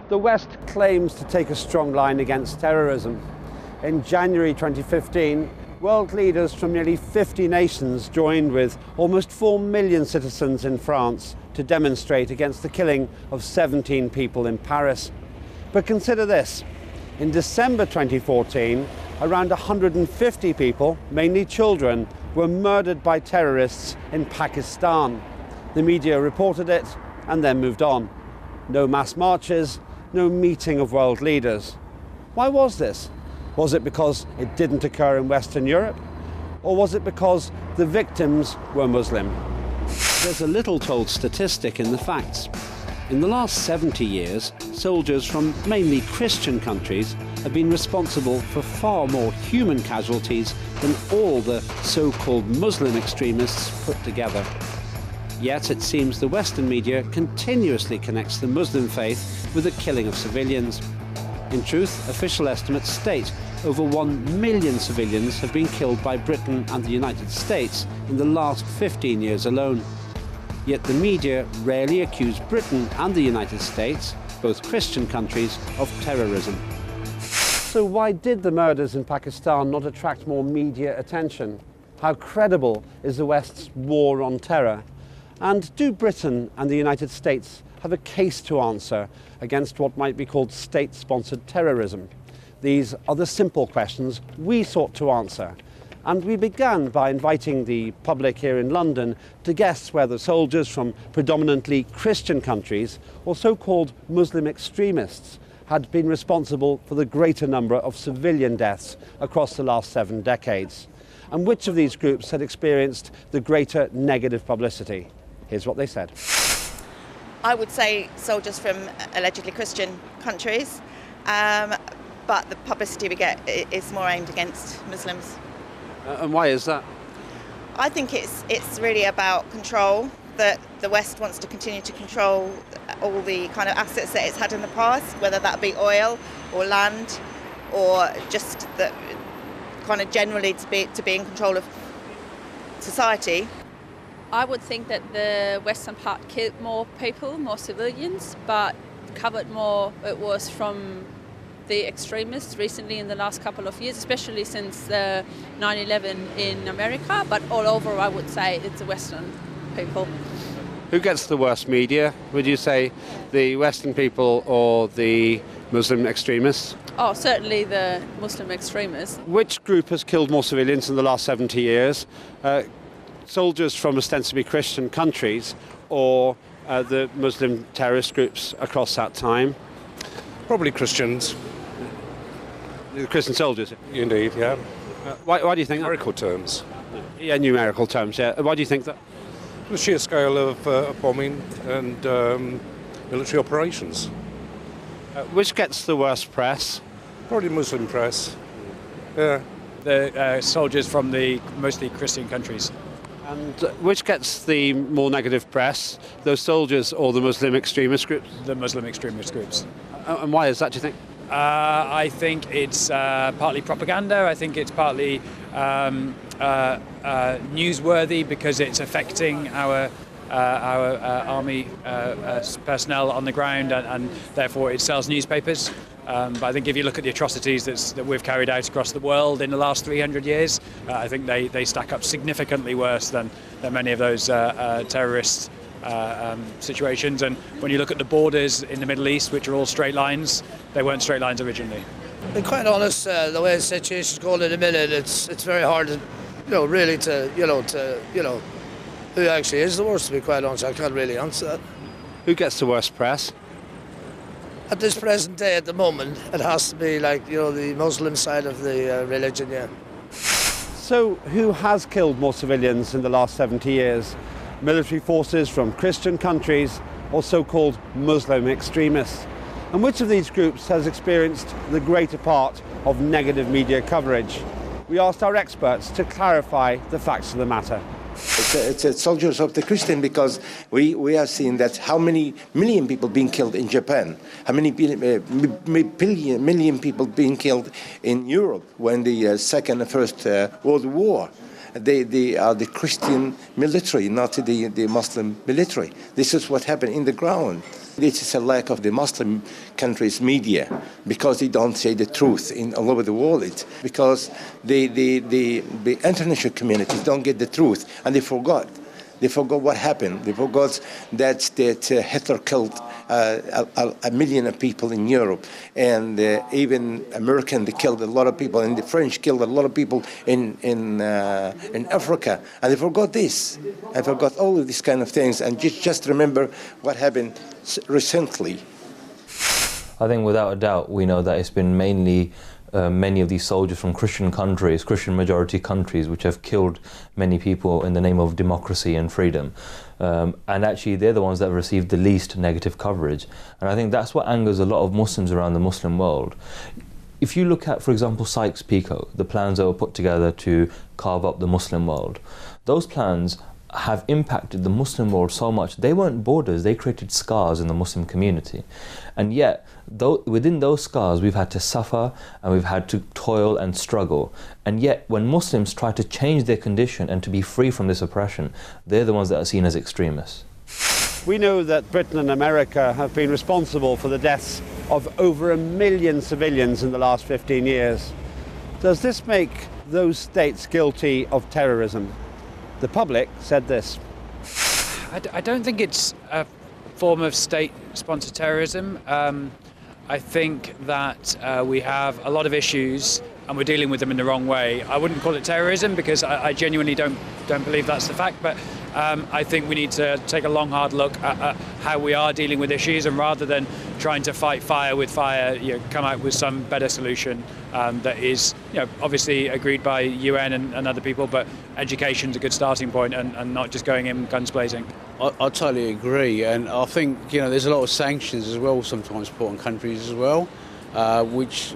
The West claims to take a strong line against terrorism. In January 2015, world leaders from nearly 50 nations joined with almost 4 million citizens in France to demonstrate against the killing of 17 people in Paris. But consider this. In December 2014, around 150 people, mainly children, were murdered by terrorists in Pakistan. The media reported it and then moved on. No mass marches, no meeting of world leaders. Why was this? Was it because it didn't occur in Western Europe? Or was it because the victims were Muslim? There's a little-told statistic in the facts. In the last 70 years, soldiers from mainly Christian countries have been responsible for far more human casualties than all the so-called Muslim extremists put together. Yet it seems the Western media continuously connects the Muslim faith with the killing of civilians. In truth, official estimates state over 1 million civilians have been killed by Britain and the United States in the last 15 years alone. Yet the media rarely accuse Britain and the United States, both Christian countries, of terrorism. So why did the murders in Pakistan not attract more media attention? How credible is the West's war on terror? And do Britain and the United States have a case to answer against what might be called state-sponsored terrorism? These are the simple questions we sought to answer. And we began by inviting the public here in London to guess whether soldiers from predominantly Christian countries, or so-called Muslim extremists, had been responsible for the greater number of civilian deaths across the last 7 decades, and which of these groups had experienced the greater negative publicity. Here's what they said. I would say soldiers from allegedly Christian countries, but the publicity we get is more aimed against Muslims. And why is that? I think it's really about control, that the West wants to continue to control all the kind of assets that it's had in the past, whether that be oil or land, or just that kind of generally to be in control of society. I would think that the western part killed more people, more civilians, but covered more it was from the extremists recently in the last couple of years, especially since 9/11 in America, but all over I would say it's the western people. Who gets the worst media? Would you say the Western people or the Muslim extremists? Oh, certainly the Muslim extremists. Which group has killed more civilians in the last 70 years? Soldiers from ostensibly Christian countries or the Muslim terrorist groups across that time? Probably Christians. The Christian soldiers? Indeed, yeah. Why do you think that? Numerical terms. Yeah, numerical terms, yeah. Why do you think that? The sheer scale of bombing and military operations. Which gets the worst press? Probably Muslim press. Yeah. The soldiers from the mostly Christian countries. And which gets the more negative press? Those soldiers or the Muslim extremist groups? The Muslim extremist groups. And why is that, do you think? I think it's partly propaganda. I think it's partly newsworthy because it's affecting our army personnel on the ground, and therefore it sells newspapers. But I think if you look at the atrocities that we've carried out across the world in the last 300 years, I think they stack up significantly worse than many of those terrorist situations. And when you look at the borders in the Middle East, which are all straight lines, they weren't straight lines originally. To be quite honest, the way the situation's going in a minute, it's very hard to, really to who actually is the worst. To be quite honest, I can't really answer that. Who gets the worst press? At this present day, at the moment, it has to be the Muslim side of the religion, yeah. So who has killed more civilians in the last 70 years? Military forces from Christian countries or so-called Muslim extremists? And which of these groups has experienced the greater part of negative media coverage? We asked our experts to clarify the facts of the matter. It's soldiers of the Christian, because we have seen that how many million people being killed in Japan, how many million people being killed in Europe when the Second and First World War. They are the Christian military, not the Muslim military. This is what happened in the ground. This is a lack of the Muslim countries' media, because they don't say the truth all over the world. It's because the international community don't get the truth, and they forgot. They forgot what happened. They forgot that Hitler killed a million of people in Europe, and even American, they killed a lot of people, and the French killed a lot of people in Africa, and they forgot this. I forgot all of these kind of things, and just remember what happened recently. I think without a doubt we know that it's been mainly many of these soldiers from Christian countries, Christian majority countries, which have killed many people in the name of democracy and freedom. And actually they're the ones that have received the least negative coverage. And I think that's what angers a lot of Muslims around the Muslim world. If you look at, for example, Sykes-Picot, the plans that were put together to carve up the Muslim world, those plans have impacted the Muslim world so much. They weren't borders, they created scars in the Muslim community. And yet, within those scars, we've had to suffer and we've had to toil and struggle. And yet, when Muslims try to change their condition and to be free from this oppression, they're the ones that are seen as extremists. We know that Britain and America have been responsible for the deaths of over 1 million civilians in the last 15 years. Does this make those states guilty of terrorism? The public said this. I don't think it's a form of state-sponsored terrorism. I think that we have a lot of issues and we're dealing with them in the wrong way. I wouldn't call it terrorism because I genuinely don't believe that's the fact, but I think we need to take a long, hard look at how we are dealing with issues, and rather than trying to fight fire with fire, come out with some better solution that is, obviously agreed by UN and other people, but education's a good starting point, and not just going in guns blazing. I totally agree, and I think there's a lot of sanctions as well sometimes put on countries as well, which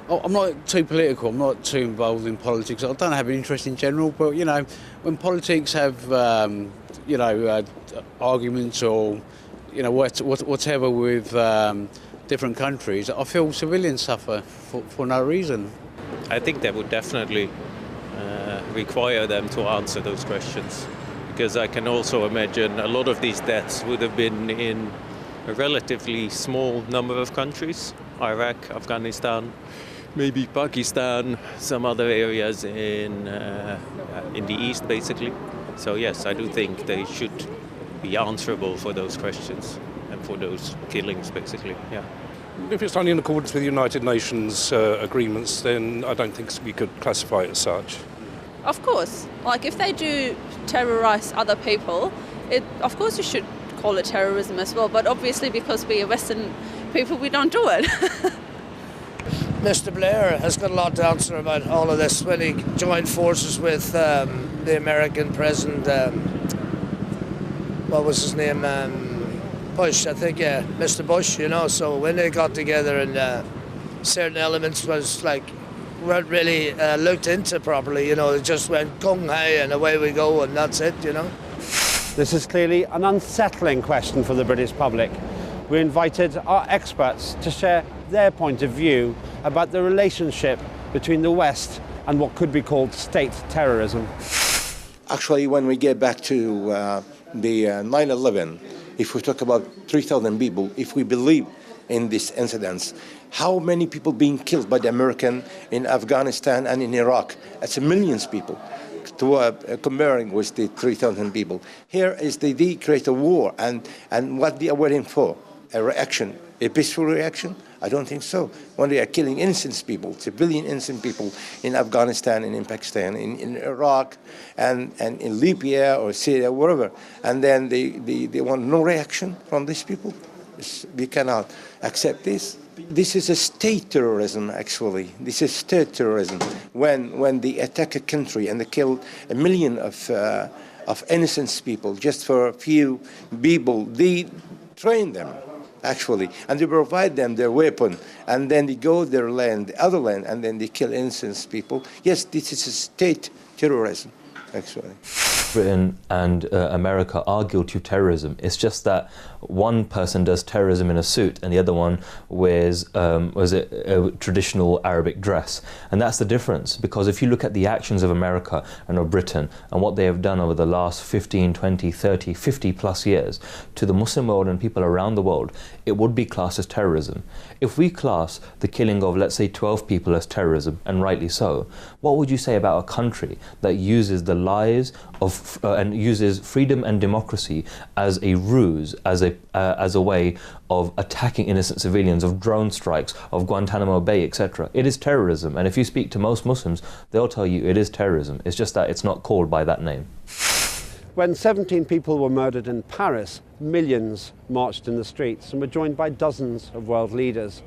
I'm not too political, I'm not too involved in politics. I don't have an interest in general, but when politics have arguments or whatever with different countries, I feel civilians suffer for no reason. I think that would definitely require them to answer those questions, because I can also imagine a lot of these deaths would have been in a relatively small number of countries: Iraq, Afghanistan, maybe Pakistan, some other areas in the East, basically. So yes, I do think they should be answerable for those questions and for those killings, basically. Yeah. If it's done in accordance with United Nations agreements, then I don't think we could classify it as such. Of course, like if they do terrorise other people, of course you should call it terrorism as well. But obviously, because we are Western people, we don't do it. Mr. Blair has got a lot to answer about all of this when he joined forces with the American president, what was his name, Bush, I think, yeah, Mr. Bush, so when they got together and certain elements weren't really looked into properly, they just went gung-ho and away we go and that's it, This is clearly an unsettling question for the British public. We invited our experts to share their point of view about the relationship between the West and what could be called state terrorism. Actually, when we get back to the 9/11, if we talk about 3,000 people, if we believe in these incidents, how many people being killed by the American in Afghanistan and in Iraq? It's millions of people. Comparing with the 3,000 people. Here is they create a war, and what they are waiting for? A reaction, a peaceful reaction? I don't think so. When they are killing innocent people, civilian innocent people in Afghanistan and in Pakistan, in Iraq and in Libya or Syria, wherever, and then they want no reaction from these people. We cannot accept this. This is a state terrorism, actually. This is state terrorism. When they attack a country and they kill 1 million of innocent people just for a few people, they train them, actually, and they provide them their weapon, and then they go their land, the other land, and then they kill innocent people. Yes, this is a state terrorism, actually. Britain and America are guilty of terrorism. It's just that one person does terrorism in a suit and the other one wears a traditional Arabic dress. And that's the difference, because if you look at the actions of America and of Britain and what they have done over the last 15, 20, 30, 50 plus years to the Muslim world and people around the world, it would be classed as terrorism. If we class the killing of, let's say, 12 people as terrorism, and rightly so, what would you say about a country that uses the lives of and uses freedom and democracy as a ruse, as a way of attacking innocent civilians, of drone strikes, of Guantanamo Bay, etc.? It is terrorism, and if you speak to most Muslims, they'll tell you it is terrorism. It's just that it's not called by that name. When 17 people were murdered in Paris, millions marched in the streets and were joined by dozens of world leaders.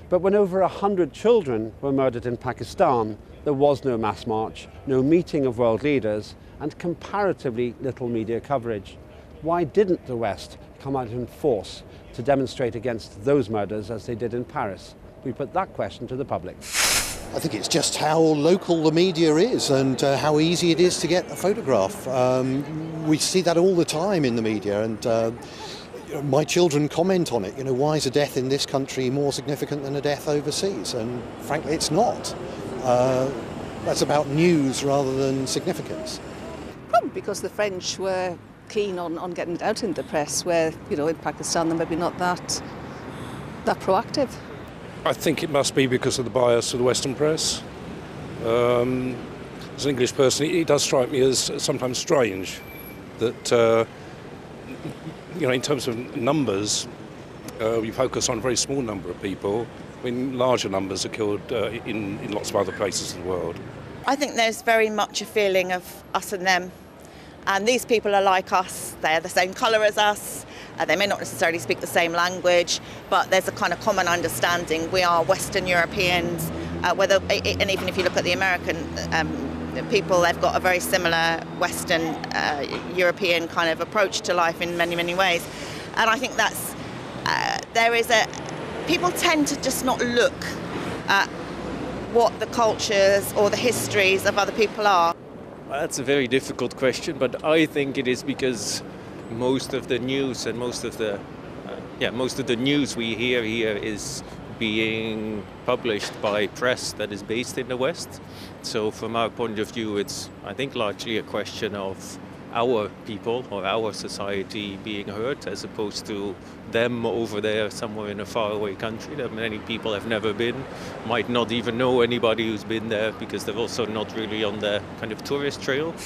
But when over 100 children were murdered in Pakistan, there was no mass march, no meeting of world leaders, and comparatively little media coverage. Why didn't the West come out in force to demonstrate against those murders as they did in Paris? We put that question to the public. I think it's just how local the media is and how easy it is to get a photograph. We see that all the time in the media, and my children comment on it. You know, why is a death in this country more significant than a death overseas? And frankly, it's not. That's about news rather than significance. Probably because the French were keen on getting it out in the press, where, you know, in Pakistan they're maybe not that proactive. I think it must be because of the bias of the Western press. As an English person, it does strike me as sometimes strange that, you know, in terms of numbers, we focus on a very small number of people when larger numbers are killed in lots of other places in the world. I think there's very much a feeling of us and them. And these people are like us, they're the same colour as us, they may not necessarily speak the same language, but there's a kind of common understanding. We are Western Europeans, and even if you look at the American people, they've got a very similar Western European kind of approach to life in many, many ways. And I think that's, people tend to just not look at what the cultures or the histories of other people are. Well, that's a very difficult question, but I think it is because most of the news and most of the news we hear here is being published by press that is based in the West. So from our point of view, it's, I think, largely a question of our people or our society being heard, as opposed to them over there somewhere in a faraway country that many people have never been, might not even know anybody who's been there because they're also not really on the kind of tourist trail.